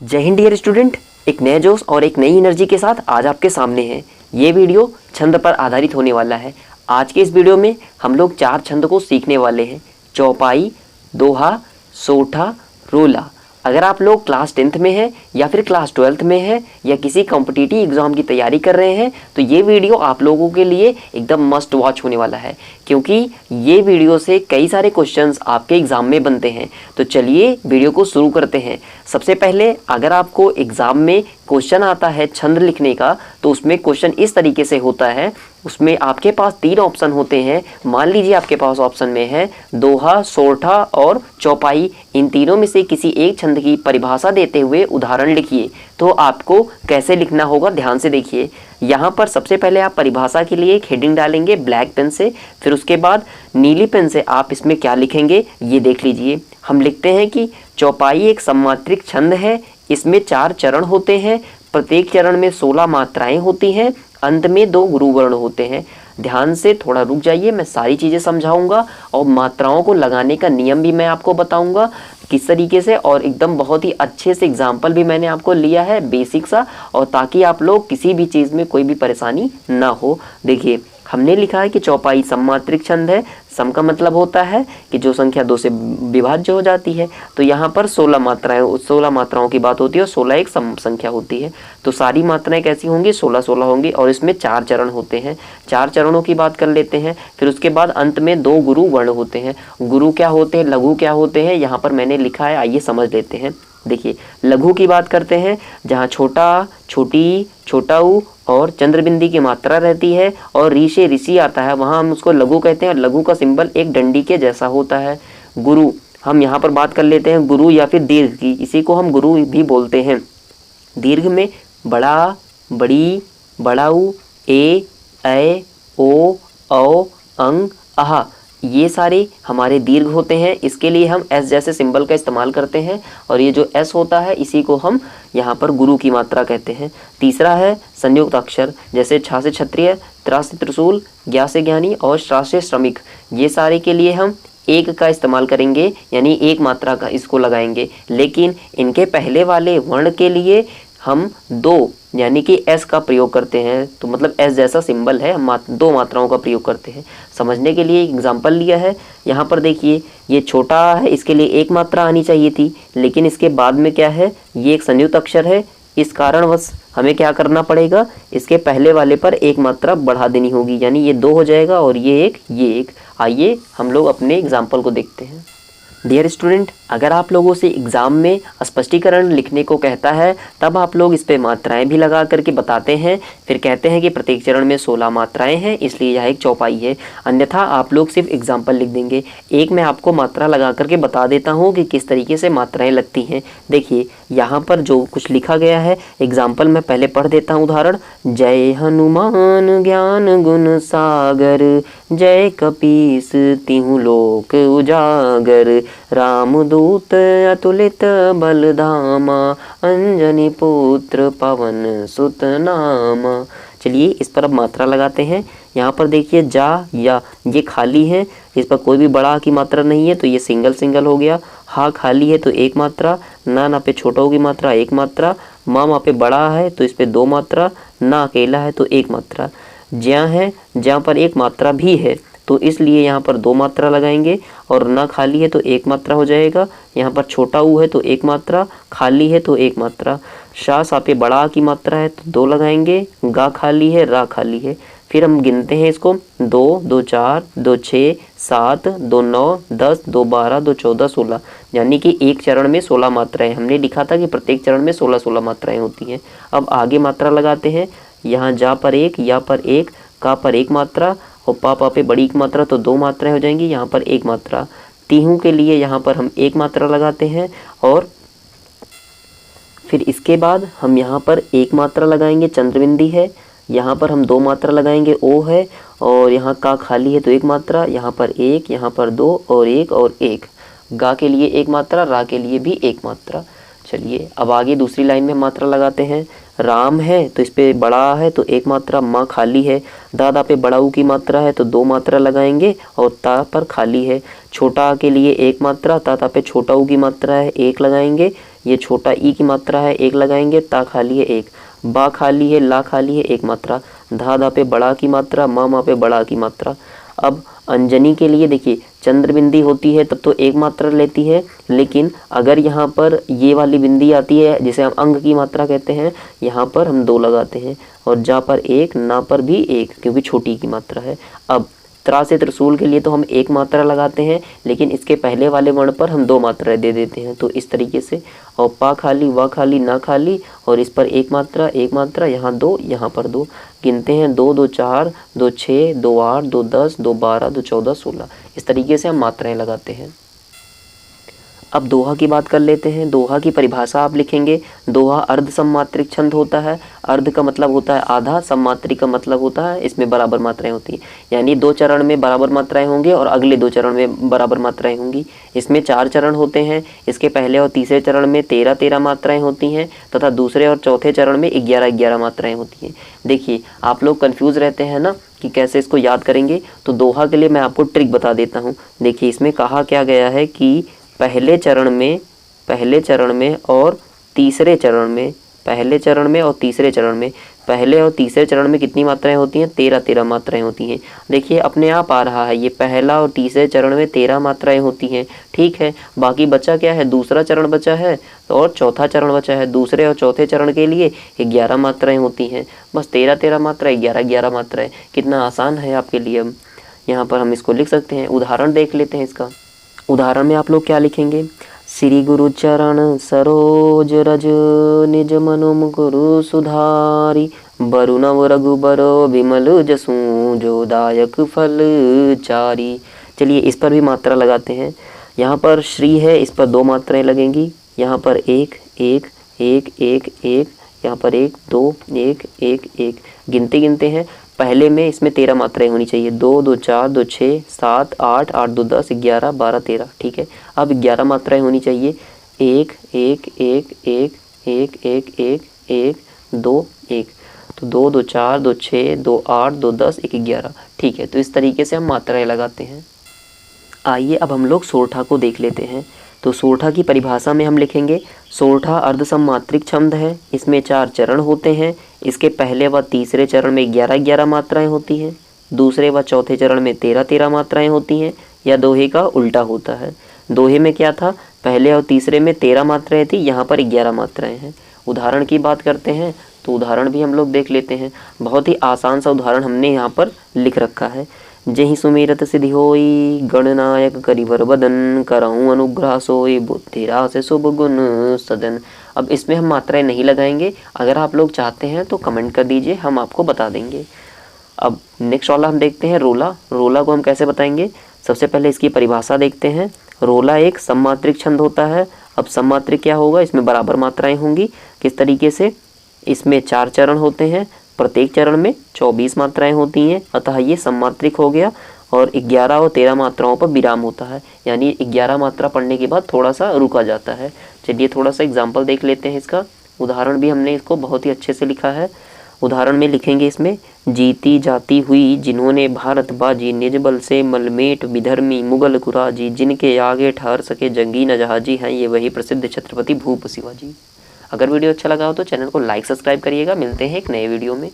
जय Hind dear student, एक नए जोश और एक नई एनर्जी के साथ आज आपके सामने है। ये वीडियो छंद पर आधारित होने वाला है। आज के इस वीडियो में हम लोग 4 छंद को सीखने वाले हैं। चौपाई, दोहा, सोठा, रोला। अगर आप लोग क्लास 10th में हैं या फिर क्लास 12th में हैं या किसी कॉम्पिटिटिव एग्जाम की तैयारी कर रहे हैं तो ये वीडियो आप लोगों के लिए एकदम मस्ट वॉच होने वाला है, क्योंकि ये वीडियो से कई सारे क्वेश्चंस आपके एग्जाम में बनते हैं। तो चलिए वीडियो को शुरू करते हैं। सबसे पहले अगर आपको एग्जाम में क्वेश्चन आता है छंद लिखने का तो उसमें क्वेश्चन इस तरीके से होता है। उसमें आपके पास 3 ऑप्शन होते हैं। मान लीजिए आपके पास ऑप्शन में है दोहा, सोठा और चौपाई। इन तीनों में से किसी एक छंद की परिभाषा देते हुए उदाहरण लिखिए। तो आपको कैसे लिखना होगा ध्यान से देखिए। यहाँ पर सबसे पहले आप परिभाषा के लिए एक हेडिंग डालेंगे ब्लैक पेन से, फिर उसके बाद नीली पेन से आप इसमें क्या लिखेंगे ये देख लीजिए। हम लिखते हैं कि चौपाई एक सममात्रिक छंद है। इसमें 4 चरण होते हैं। प्रत्येक चरण में 16 मात्राएं होती हैं। अंत में 2 गुरु वर्ण होते हैं। ध्यान से थोड़ा रुक जाइए, मैं सारी चीज़ें समझाऊंगा और मात्राओं को लगाने का नियम भी मैं आपको बताऊंगा किस तरीके से, और एकदम बहुत ही अच्छे से एग्जाम्पल भी मैंने आपको लिया है बेसिक सा, और ताकि आप लोग किसी भी चीज़ में कोई भी परेशानी ना हो। देखिए हमने लिखा है कि चौपाई सममात्रिक छंद है। सम का मतलब होता है कि जो संख्या 2 से विभाज्य हो जाती है। तो यहाँ पर 16 मात्राओं की बात होती है और 16 एक सम संख्या होती है। तो सारी मात्राएं कैसी होंगी, 16 होंगी, और इसमें 4 चरण होते हैं। 4 चरणों की बात कर लेते हैं। फिर उसके बाद अंत में 2 गुरु वर्ण होते हैं। गुरु क्या होते हैं, लघु क्या होते हैं, यहाँ पर मैंने लिखा है, आइए समझ लेते हैं। देखिए लघु की बात करते हैं जहाँ छोटा, छोटी, छोटा ऊ और चंद्रबिंदी की मात्रा रहती है और री से ऋषि आता है, वहाँ हम उसको लघु कहते हैं। लघु का सिंबल एक डंडी के जैसा होता है। गुरु, हम यहाँ पर बात कर लेते हैं गुरु या फिर दीर्घ की, इसी को हम गुरु भी बोलते हैं। दीर्घ में बड़ा, बड़ी, बड़ाऊ, ए, ओ, औ, अंग, आहा, ये सारे हमारे दीर्घ होते हैं। इसके लिए हम एस जैसे सिंबल का इस्तेमाल करते हैं, और ये जो एस होता है इसी को हम यहाँ पर गुरु की मात्रा कहते हैं। तीसरा है संयुक्त अक्षर, जैसे छा से क्षत्रिय, त्रा से त्रिशूल, ज्ञा से ज्ञानी और श्रा से श्रमिक। ये सारे के लिए हम एक का इस्तेमाल करेंगे, यानी एक मात्रा का इसको लगाएंगे। लेकिन इनके पहले वाले वर्ण के लिए हम 2 यानी कि एस का प्रयोग करते हैं। तो मतलब एस जैसा सिंबल है, हम 2 मात्राओं का प्रयोग करते हैं। समझने के लिए एग्जांपल लिया है। यहाँ पर देखिए ये छोटा है, इसके लिए 1 मात्रा आनी चाहिए थी, लेकिन इसके बाद में क्या है, ये एक संयुक्त अक्षर है। इस कारणवश हमें क्या करना पड़ेगा, इसके पहले वाले पर 1 मात्रा बढ़ा देनी होगी, यानी ये 2 हो जाएगा और ये 1। आइए हम लोग अपने एग्जाम्पल को देखते हैं। डियर स्टूडेंट, अगर आप लोगों से एग्ज़ाम में स्पष्टीकरण लिखने को कहता है तब आप लोग इस पे मात्राएं भी लगा करके बताते हैं। फिर कहते हैं कि प्रत्येक चरण में 16 मात्राएं हैं, इसलिए यह एक चौपाई है। अन्यथा आप लोग सिर्फ एग्जाम्पल लिख देंगे। एक मैं आपको मात्रा लगा करके बता देता हूँ कि किस तरीके से मात्राएँ लगती हैं। देखिए यहाँ पर जो कुछ लिखा गया है, एग्जाम्पल मैं पहले पढ़ देता हूँ उदाहरण। जय हनुमान ज्ञान गुण सागर, जय कपीस तिहु लोक उजागर, रामदूत अतुलित बलधामा, अंजनी पुत्र पवन सुत नामा। चलिए इस पर अब मात्रा लगाते हैं। यहाँ पर देखिए जा या, ये खाली है, इस पर कोई भी बड़ा की मात्रा नहीं है तो ये सिंगल हो गया। हा खाली है तो 1 मात्रा, ना पे छोटा की मात्रा 1 मात्रा, माँ पे बड़ा है तो इस पर 2 मात्रा, ना अकेला है तो 1 मात्रा। ज्या है, ज्या पर 1 मात्रा भी है तो इसलिए यहाँ पर 2 मात्रा लगाएंगे, और ना खाली है तो 1 मात्रा हो जाएगा। यहाँ पर छोटा ऊ है तो 1 मात्रा, खाली है तो 1 मात्रा। शा सा पे बड़ा की मात्रा है तो 2 लगाएंगे। गा खाली है, रा खाली है। फिर हम गिनते हैं इसको, 2, 2 4, 2 6, 7, 2 9, 10, 2 12, 2 14, 16, यानी कि एक चरण में 16 मात्राएं। हमने लिखा था कि प्रत्येक चरण में 16 मात्राएं होती हैं। अब आगे मात्रा लगाते हैं। यहाँ जा पर 1, या पर 1, का पर 1 मात्रा, और पा पे बड़ी की मात्रा तो 2 मात्राएं हो जाएंगी। यहाँ पर 1 मात्रा। तिहु के लिए यहाँ पर हम 1 मात्रा लगाते हैं, और फिर इसके बाद हम यहाँ पर 1 मात्रा लगाएंगे, चंद्रबिंदी है। यहाँ पर हम 2 मात्रा लगाएंगे, ओ है, और यहाँ का खाली है तो 1 मात्रा। यहाँ पर 1, यहाँ पर 2 और 1 और 1। गा के लिए 1 मात्रा, रा के लिए भी 1 मात्रा। चलिए अब आगे दूसरी लाइन में मात्रा लगाते हैं। राम है तो इस पे बड़ा है तो 1 मात्रा, माँ खाली है। दादा पे बड़ा ऊ की मात्रा है तो 2 मात्रा लगाएंगे, और ता पर खाली है। छोटा के लिए 1 मात्रा, ताता पे छोटा ऊ की मात्रा है 1 लगाएंगे। ये छोटा ई की मात्रा है, एक लगाएंगे, ता खाली है एक, बा खाली है, ला खाली है एक मात्रा, धा धा पे बड़ा की मात्रा, मा पे बड़ा की मात्रा। अब अंजनी के लिए देखिए चंद्र बिंदी होती है तब तो एक मात्रा लेती है, लेकिन अगर यहाँ पर ये वाली बिंदी आती है जिसे हम अंग की मात्रा कहते हैं, यहाँ पर हम 2 लगाते हैं, और जा पर 1, ना पर भी 1, क्योंकि छोटी की मात्रा है। अब त्रा से त्रिशूल के लिए तो हम 1 मात्रा लगाते हैं, लेकिन इसके पहले वाले वर्ण पर हम 2 मात्राएं दे देते हैं, तो इस तरीके से। और पा खाली, वा खाली, ना खाली, और इस पर 1 मात्रा, यहाँ 2, यहाँ पर 2। गिनते हैं 2 2 4, 2 6, 2 8, 2 10, 2 12, 2 14, 16। इस तरीके से हम मात्राएं लगाते हैं। अब दोहा की बात कर लेते हैं। दोहा की परिभाषा आप लिखेंगे। दोहा अर्ध सम्मात्रिक छंद होता है। अर्ध का मतलब होता है आधा, सम्मात्रिक का मतलब होता है इसमें बराबर मात्राएं होती हैं, यानी 2 चरण में बराबर मात्राएं होंगी और अगले 2 चरण में बराबर मात्राएं होंगी। इसमें 4 चरण होते हैं। इसके पहले और तीसरे चरण में 13-13 मात्राएं होती हैं तथा दूसरे और चौथे चरण में 11-11 मात्राएं होती हैं। देखिए आप लोग कन्फ्यूज़ रहते हैं ना कि कैसे इसको याद करेंगे, तो दोहा के लिए मैं आपको ट्रिक बता देता हूँ। देखिए इसमें कहा क्या गया है कि पहले चरण में और तीसरे चरण में, पहले और तीसरे चरण में कितनी मात्राएं होती हैं? 13-13 मात्राएं होती हैं। देखिए अपने आप आ रहा है, ये पहला और तीसरे चरण में 13 मात्राएं होती हैं, ठीक है। बाकी बचा क्या है? दूसरा चरण बचा है और चौथा चरण बचा है। दूसरे और चौथे चरण के लिए 11 मात्राएं होती हैं। बस 13-13 मात्राएं, 11-11 मात्राएं। कितना आसान है आपके लिए। अब यहाँ पर हम इसको लिख सकते हैं। उदाहरण देख लेते हैं इसका। उदाहरण में आप लोग क्या लिखेंगे? श्री गुरु चरण सरोज रज, निज मनो मुकुरु सुधारी, बरु नव रघुबर विमल जसु, जो दायक फल चारी। चलिए इस पर भी मात्रा लगाते हैं। यहाँ पर श्री है, इस पर 2 मात्राएं लगेंगी। यहाँ पर 1 1 1 1 1, यहाँ पर 1 2 1 1 1। गिनते हैं। पहले में इसमें 13 मात्राएं होनी चाहिए। 2 2 4, 2 6, 7 8, 8 2 10, 11 12 13, ठीक है। अब 11 मात्राएं होनी चाहिए। 1 1 1 1 1 1 1 1 2 1, तो 2 2 4, 2 6, 2 8, 2 10, 1 11, ठीक है। तो इस तरीके से हम मात्राएं लगाते हैं। आइए अब हम लोग सोरठा को देख लेते हैं। तो सोरठा की परिभाषा में हम लिखेंगे, सोरठा अर्धसम्मात्रिक छंद है। इसमें 4 चरण होते हैं। इसके पहले व तीसरे चरण में 11-11 मात्राएं होती हैं। दूसरे व चौथे चरण में 13-13 मात्राएं होती हैं, या दोहे का उल्टा होता है। दोहे में क्या था? पहले और तीसरे में 13 मात्राएं थी, यहाँ पर 11 मात्राएं हैं। उदाहरण की बात करते हैं तो उदाहरण भी हम लोग देख लेते हैं। बहुत ही आसान सा उदाहरण हमने यहाँ पर लिख रखा है। जेहि सुमिरत सिद्धि होई, गणनायक करिवर बदन, करहूँ अनुग्रह सोई, बुद्धि रास शुभ गुण सदन। अब इसमें हम मात्राएं नहीं लगाएंगे। अगर आप लोग चाहते हैं तो कमेंट कर दीजिए, हम आपको बता देंगे। अब नेक्स्ट वाला हम देखते हैं रोला। रोला को हम कैसे बताएंगे? सबसे पहले इसकी परिभाषा देखते हैं। रोला एक सम्मात्रिक छंद होता है। अब सम्मात्रिक क्या होगा? इसमें बराबर मात्राएं होंगी। किस तरीके से? इसमें 4 चरण होते हैं। प्रत्येक चरण में 24 मात्राएं होती हैं, अतः ये सम्मात्रिक हो गया। और 11 और 13 मात्राओं पर विराम होता है, यानी 11 मात्रा पढ़ने के बाद थोड़ा सा रुका जाता है। चलिए थोड़ा सा एग्जाम्पल देख लेते हैं इसका। उदाहरण भी हमने इसको बहुत ही अच्छे से लिखा है। उदाहरण में लिखेंगे इसमें, जीती जाती हुई जिन्होंने भारत बाजी, निज बल से मलमेट विधर्मी मुगल कुराजी, जिनके आगे ठहर सके जंगी न जहाजी, हैं ये वही प्रसिद्ध छत्रपति भूप शिवाजी। अगर वीडियो अच्छा लगा हो तो चैनल को लाइक सब्सक्राइब करिएगा। मिलते हैं एक नए वीडियो में।